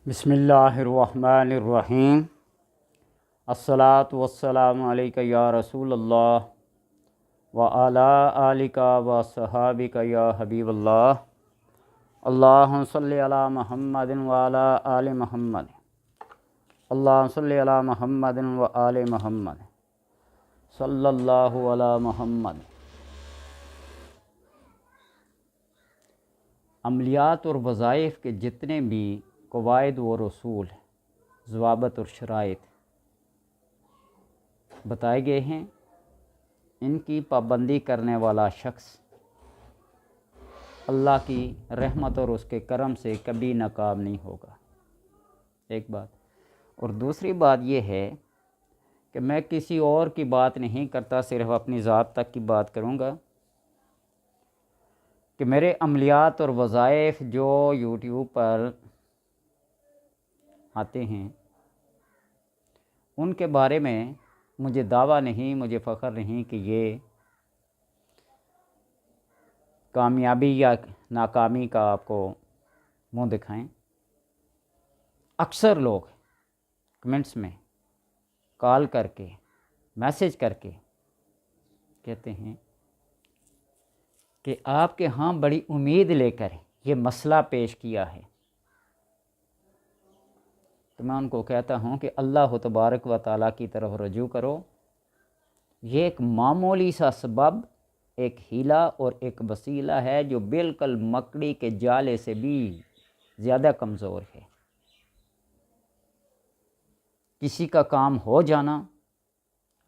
بسم اللہ الرحمن الرحیم۔ الصلاۃ والسلام علیک یا رسول اللہ وعلی آلک وصحابک یا حبیب اللہ۔ اللہم صلی علی محمد وعلی آل محمد، اللہم صلی علی محمد وآل محمد، صلی اللہ علی محمد۔ عملیات اور وظائف کے جتنے بھی قواعد و رسول، ضوابط اور شرائط بتائے گئے ہیں، ان کی پابندی کرنے والا شخص اللہ کی رحمت اور اس کے کرم سے کبھی ناکام نہیں ہوگا، ایک بات۔ اور دوسری بات یہ ہے کہ میں کسی اور کی بات نہیں کرتا، صرف اپنی ذات تک کی بات کروں گا کہ میرے عملیات اور وظائف جو یوٹیوب پر آتے ہیں ان کے بارے میں مجھے دعویٰ نہیں، مجھے فخر نہیں کہ یہ کامیابی یا ناکامی کا آپ کو منہ دکھائیں۔ اکثر لوگ کمنٹس میں کال کر کے، میسج کر کے کہتے ہیں کہ آپ کے ہاں بڑی امید لے کر یہ مسئلہ پیش کیا ہے، تو میں ان کو کہتا ہوں کہ اللہ تبارک و تعالیٰ کی طرف رجوع کرو۔ یہ ایک معمولی سا سبب، ایک ہیلہ اور ایک وسیلہ ہے جو بالکل مکڑی کے جالے سے بھی زیادہ کمزور ہے۔ کسی کا کام ہو جانا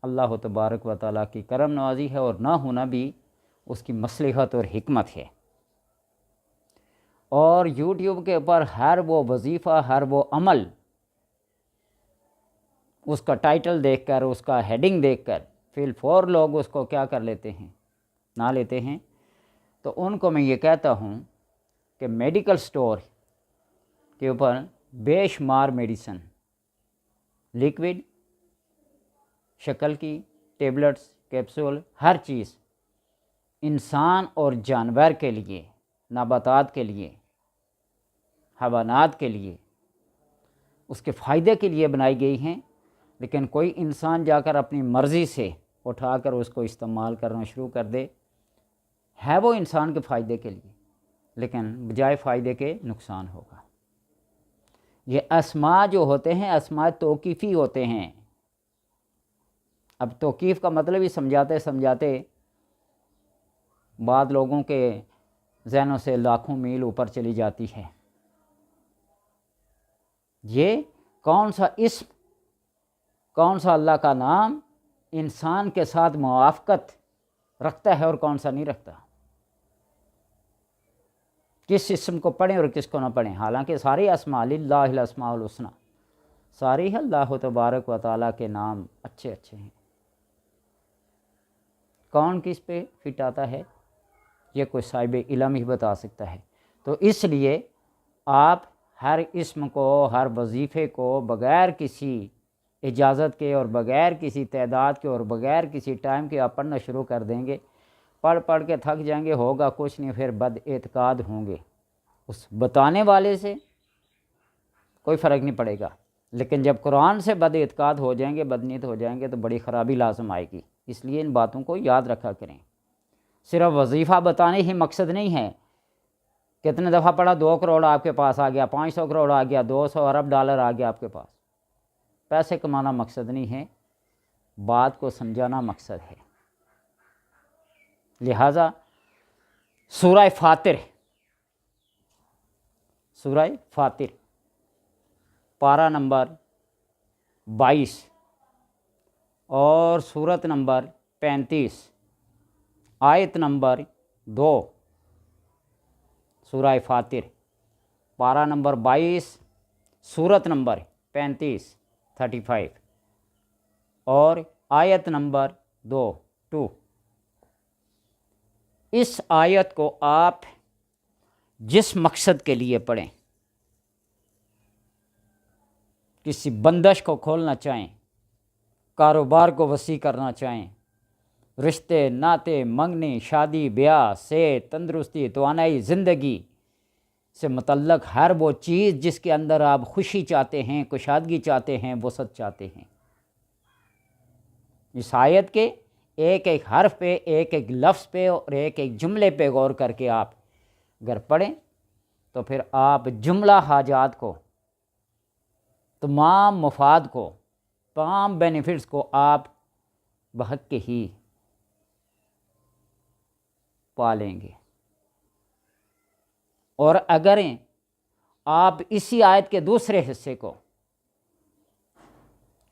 اللہ تبارک و تعالیٰ کی کرم نوازی ہے، اور نہ ہونا بھی اس کی مصلحت اور حکمت ہے۔ اور یوٹیوب کے اوپر ہر وہ وظیفہ، ہر وہ عمل، اس کا ٹائٹل دیکھ کر، اس کا ہیڈنگ دیکھ کر فی الفور لوگ اس کو کیا کر لیتے ہیں، نہ لیتے ہیں۔ تو ان کو میں یہ کہتا ہوں کہ میڈیکل سٹور کے اوپر بے شمار میڈیسن، لیکوڈ شکل کی، ٹیبلٹس، کیپسول، ہر چیز انسان اور جانور کے لیے، نباتات کے لیے، حیوانات کے لیے، اس کے فائدے کے لیے بنائی گئی ہیں، لیکن کوئی انسان جا کر اپنی مرضی سے اٹھا کر اس کو استعمال کرنا شروع کر دے، ہے وہ انسان کے فائدے کے لیے، لیکن بجائے فائدے کے نقصان ہوگا۔ یہ اسماء جو ہوتے ہیں، اسماء توقیفی ہوتے ہیں۔ اب توقیف کا مطلب ہی سمجھاتے سمجھاتے بعض لوگوں کے ذہنوں سے لاکھوں میل اوپر چلی جاتی ہے۔ یہ کون سا اسم، کون سا اللہ کا نام انسان کے ساتھ موافقت رکھتا ہے اور کون سا نہیں رکھتا، کس اسم کو پڑھیں اور کس کو نہ پڑھیں، حالانکہ ساری اسماء للہ الاسماء الحسنی، ساری اللہ تبارک و تعالیٰ کے نام اچھے اچھے ہیں۔ کون کس پہ فٹ آتا ہے یہ کوئی صاحب علم ہی بتا سکتا ہے۔ تو اس لیے آپ ہر اسم کو، ہر وظیفے کو بغیر کسی اجازت کے اور بغیر کسی تعداد کے اور بغیر کسی ٹائم کے آپ پڑھنا شروع کر دیں گے، پڑھ پڑھ کے تھک جائیں گے، ہوگا کچھ نہیں، پھر بد اعتقاد ہوں گے۔ اس بتانے والے سے کوئی فرق نہیں پڑے گا، لیکن جب قرآن سے بد اعتقاد ہو جائیں گے، بدنیت ہو جائیں گے، تو بڑی خرابی لازم آئے گی۔ اس لیے ان باتوں کو یاد رکھا کریں۔ صرف وظیفہ بتانے ہی مقصد نہیں ہے۔ کتنے دفعہ پڑھا، 2 کروڑ آپ کے پاس آ گیا، 500 کروڑ آ گیا، 200 ارب ڈالر آ گیا آپ کے پاس۔ پیسے کمانا مقصد نہیں ہے، بات کو سمجھانا مقصد ہے۔ لہٰذا سورہ فاطر، سورہ فاطر پارہ نمبر 22 اور سورت نمبر 35 آیت نمبر 2، سورہ فاطر پارہ نمبر 22 سورت نمبر 35 اور آیت نمبر 2۔ اس آیت کو آپ جس مقصد کے لیے پڑھیں، کسی بندش کو کھولنا چاہیں، کاروبار کو وسیع کرنا چاہیں، رشتے ناتے، منگنی، شادی بیاہ، صحت، تندرستی، توانائی، زندگی، سے متعلق ہر وہ چیز جس کے اندر آپ خوشی چاہتے ہیں، کشادگی چاہتے ہیں، وسعت چاہتے ہیں۔ اس آیت کے ایک ایک حرف پہ، ایک ایک لفظ پہ اور ایک ایک جملے پہ غور کر کے آپ اگر پڑھیں تو پھر آپ جملہ حاجات کو، تمام مفاد کو، تمام بینیفٹس کو آپ بحق کے ہی پالیں گے۔ اور اگر آپ اسی آیت کے دوسرے حصے کو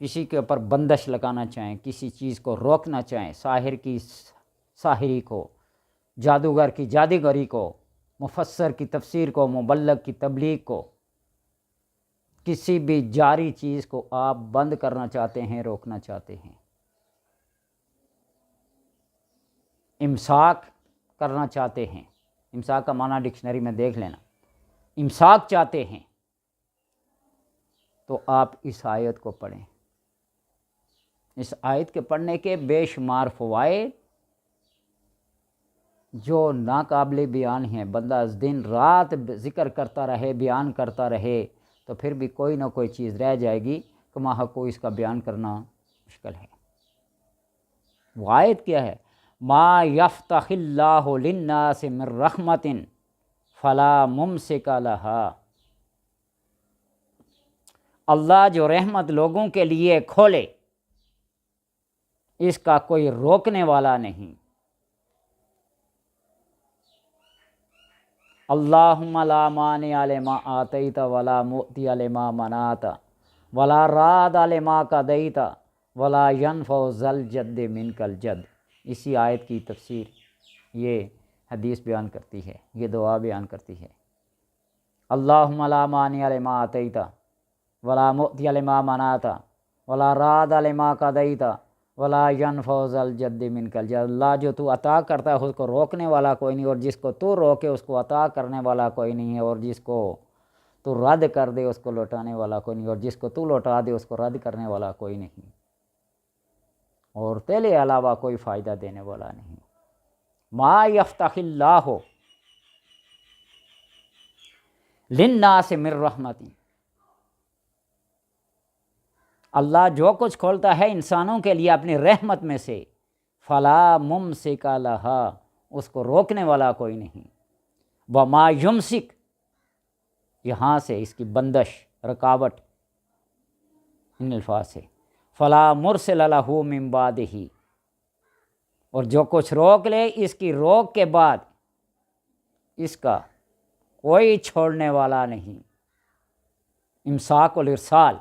کسی کے اوپر بندش لگانا چاہیں، کسی چیز کو روکنا چاہیں، ساحر کی ساحری کو، جادوگر کی جادوگری کو، مفسر کی تفسیر کو، مبلغ کی تبلیغ کو، کسی بھی جاری چیز کو آپ بند کرنا چاہتے ہیں، روکنا چاہتے ہیں، امساک کرنا چاہتے ہیں، امساک کا معنی ڈکشنری میں دیکھ لینا، امساک چاہتے ہیں تو آپ اس آیت کو پڑھیں۔ اس آیت کے پڑھنے کے بے شمار فوائد جو ناقابل بیان ہیں، بندہ دن رات ذکر کرتا رہے، بیان کرتا رہے تو پھر بھی کوئی نہ کوئی چیز رہ جائے گی کہ ماہ کو اس کا بیان کرنا مشکل ہے۔ وہ آیت کیا ہے؟ ما یفتح اللہ للناس من رحمت فلا ممسک لہا۔ اللہ جو رحمت لوگوں کے لیے کھولے اس کا کوئی روکنے والا نہیں۔ اللہم لا مانع لما آتیت ولا معطی لما منعت ولا راد لما قضیت ولا ینفع ذا الجد منک الجد۔ اسی آیت کی تفسیر یہ حدیث بیان کرتی ہے، یہ دعا بیان کرتی ہے۔ اللہم لا مانع لما آتیت ولا معطی لما منعت ولا راد لما قضیت ولا ینفع ذا الجد منک الجد۔ اللہ جو تو عطا کرتا ہے اس کو روکنے والا کوئی نہیں، اور جس کو تو روکے اس کو عطا کرنے والا کوئی نہیں ہے، اور جس کو تو رد کر دے اس کو لوٹانے والا کوئی نہیں، اور جس کو تو لوٹا دے اس کو رد کرنے والا کوئی نہیں، اور تیرے علاوہ کوئی فائدہ دینے والا نہیں۔ ما یفتح اللہ للناس من رحمت، اللہ جو کچھ کھولتا ہے انسانوں کے لیے اپنی رحمت میں سے، فلا ممسک لہا، اس کو روکنے والا کوئی نہیں۔ وما یمسک، یہاں سے اس کی بندش، رکاوٹ ان الفاظ سے، فلا مرسل لہ من بعدہ، اور جو کچھ روک لے اس کی روک کے بعد اس کا کوئی چھوڑنے والا نہیں۔ امساک الارسال،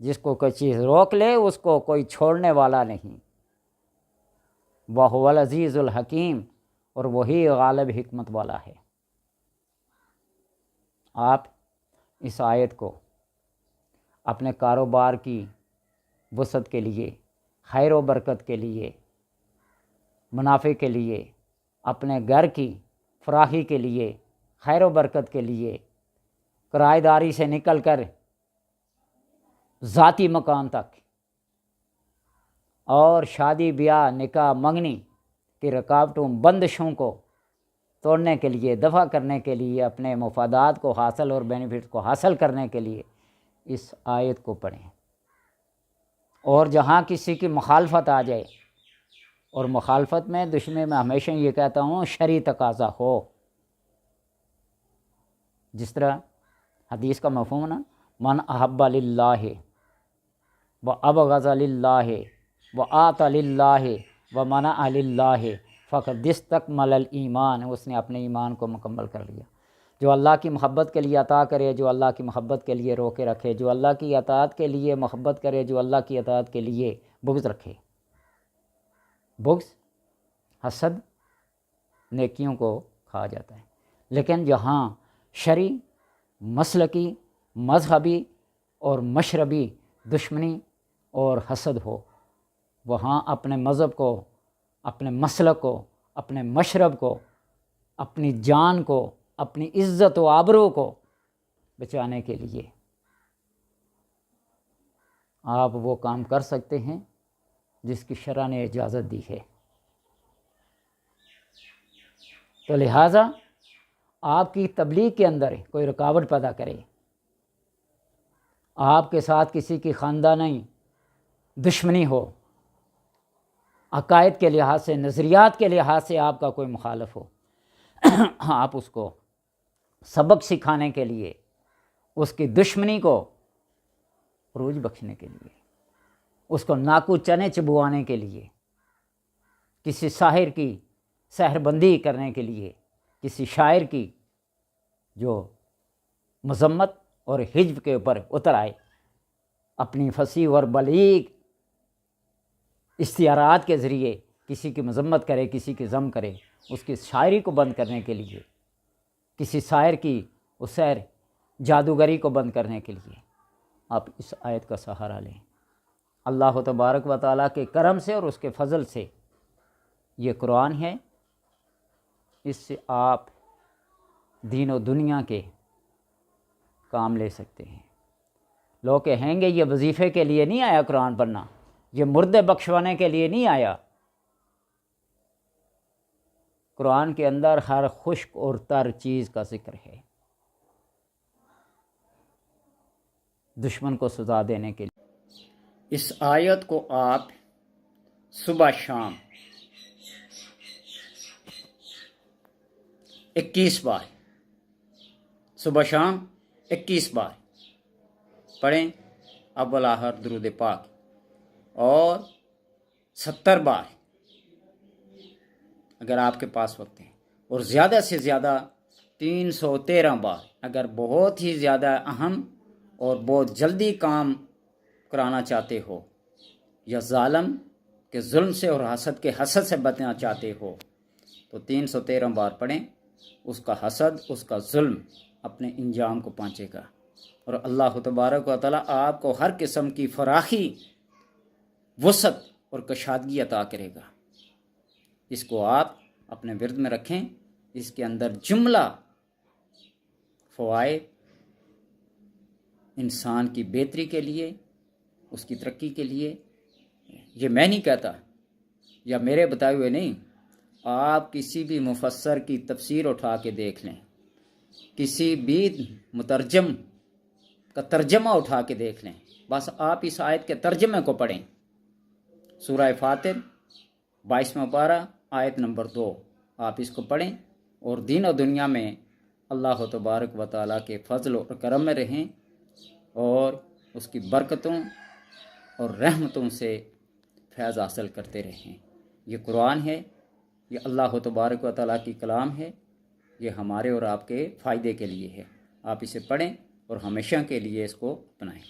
جس کو کوئی چیز روک لے اس کو کوئی چھوڑنے والا نہیں۔ وَهُوَ الْعَزِيزُ الْحَكِيمُ، اور وہی غالب حکمت والا ہے۔ آپ اس آیت کو اپنے کاروبار کی وسعت کے لیے، خیر و برکت کے لیے، منافع کے لیے، اپنے گھر کی فراخی کے لیے، خیر و برکت کے لیے، کرایہ داری سے نکل کر ذاتی مکان تک، اور شادی بیاہ، نکاح، منگنی کی رکاوٹوں، بندشوں کو توڑنے کے لیے، دفع کرنے کے لیے، اپنے مفادات کو حاصل اور بینیفٹ کو حاصل کرنے کے لیے اس آیت کو پڑھیں۔ اور جہاں کسی کی مخالفت آ جائے، اور مخالفت میں دشمن میں ہمیشہ یہ کہتا ہوں شرعی تقاضا ہو، جس طرح حدیث کا مفہوم نا، من احب للہ وابغض للہ واعطى للہ ومنع للہ فقد استکمل الایمان، اس نے اپنے ایمان کو مکمل کر لیا۔ جو اللہ کی محبت کے لیے عطا کرے، جو اللہ کی محبت کے لیے روکے رکھے، جو اللہ کی اطاعت کے لیے محبت کرے، جو اللہ کی اطاعت کے لیے بغض رکھے۔ بغض، حسد نیکیوں کو کھا جاتا ہے، لیکن جہاں شرعی، مسلکی، مذہبی اور مشربی دشمنی اور حسد ہو، وہاں اپنے مذہب کو، اپنے مسلک کو، اپنے مشرب کو، اپنی جان کو، اپنی عزت و آبرو کو بچانے کے لیے آپ وہ کام کر سکتے ہیں جس کی شرع نے اجازت دی ہے۔ تو لہٰذا آپ کی تبلیغ کے اندر کوئی رکاوٹ پیدا کرے، آپ کے ساتھ کسی کی خاندانی دشمنی ہو، عقائد کے لحاظ سے، نظریات کے لحاظ سے آپ کا کوئی مخالف ہو، آپ اس کو سبق سکھانے کے لیے، اس کی دشمنی کو عروج بخشنے کے لیے، اس کو ناکو چنے چبوانے کے لیے، کسی ساحر کی سحر بندی کرنے کے لیے، کسی شاعر کی جو مذمت اور حجب کے اوپر اتر آئے، اپنی فصیح اور بلیغ استعارات کے ذریعے کسی کی مذمت کرے، کسی کی ذم کرے، اس کی شاعری کو بند کرنے کے لیے، کسی شاعر کی اس سحر جادوگری کو بند کرنے کے لیے آپ اس آیت کا سہارا لیں۔ اللہ تبارک و تعالیٰ کے کرم سے اور اس کے فضل سے یہ قرآن ہے، اس سے آپ دین و دنیا کے کام لے سکتے ہیں۔ لوگ کہیں گے یہ وظیفے کے لیے نہیں آیا قرآن پڑھنا، یہ مردے بخشوانے کے لیے نہیں آیا۔ قرآن کے اندر ہر خشک اور تر چیز کا ذکر ہے، دشمن کو سزا دینے کے لیے۔ اس آیت کو آپ صبح شام 21 بار، صبح شام 21 بار پڑھیں، اول آخر درود پاک، اور 70 بار اگر آپ کے پاس وقت ہے، اور زیادہ سے زیادہ 313 بار اگر بہت ہی زیادہ اہم اور بہت جلدی کام کرانا چاہتے ہو، یا ظالم کے ظلم سے اور حسد کے حسد سے بچنا چاہتے ہو، تو 313 بار پڑھیں۔ اس کا حسد، اس کا ظلم اپنے انجام کو پہنچے گا، اور اللہ تبارک و تعالیٰ آپ کو ہر قسم کی فراخی، وسعت اور کشادگی عطا کرے گا۔ اس کو آپ اپنے ورد میں رکھیں، اس کے اندر جملہ فوائد انسان کی بہتری کے لیے، اس کی ترقی کے لیے۔ یہ میں نہیں کہتا، یا میرے بتائے ہوئے نہیں، آپ کسی بھی مفسر کی تفسیر اٹھا کے دیکھ لیں، کسی بھی مترجم کا ترجمہ اٹھا کے دیکھ لیں، بس آپ اس آیت کے ترجمے کو پڑھیں۔ سورہ فاتر 22واں پارہ آیت نمبر 2، آپ اس کو پڑھیں اور دین و دنیا میں اللہ تبارک و تعالیٰ کے فضل و کرم میں رہیں، اور اس کی برکتوں اور رحمتوں سے فیض حاصل کرتے رہیں۔ یہ قرآن ہے، یہ اللہ تبارک و تعالیٰ کی کلام ہے، یہ ہمارے اور آپ کے فائدے کے لیے ہے۔ آپ اسے پڑھیں اور ہمیشہ کے لیے اس کو اپنائیں۔